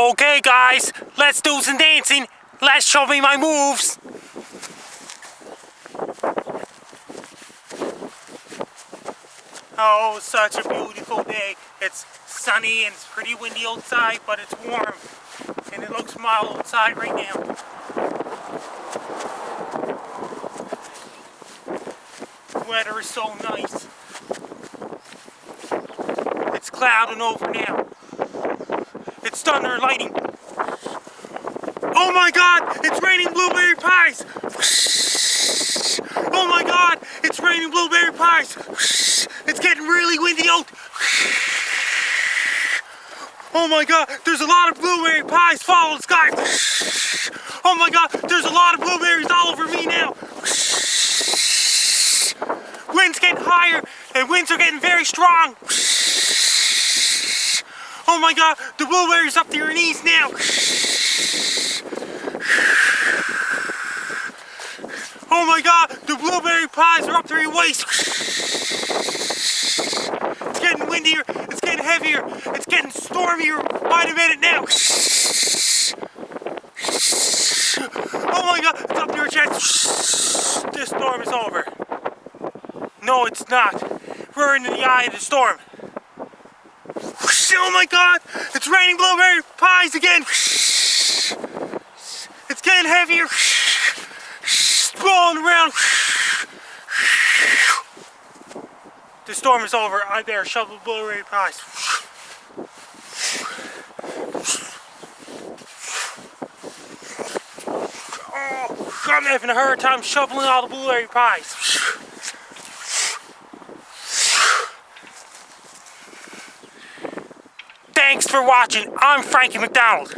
Okay guys, let's do some dancing. Let's show me my moves. Oh, such a beautiful day. It's sunny and it's pretty windy outside, but it's warm. And it looks mild outside right now. The weather is so nice. It's clouding over now. It's thunder and lightning. Oh my god, it's raining blueberry pies! Oh my god, it's raining blueberry pies! It's getting really windy out! Oh my god, there's a lot of blueberry pies falling in the sky! Oh my god, there's a lot of blueberries all over me now! Wind's getting higher, and winds are getting very strong! Oh my god, the blueberries up to your knees now! Oh my god, the blueberry pies are up to your waist! It's getting windier, it's getting heavier, it's getting stormier by the minute now! Oh my god, it's up to your chest! This storm is over. No, it's not. We're in the eye of the storm. Oh my god, it's raining blueberry pies again! It's getting heavier. Rolling around. The storm is over. I better shovel blueberry pies. Oh, I'm having a hard time shoveling all the blueberry pies. Thanks for watching. I'm Frankie MacDonald.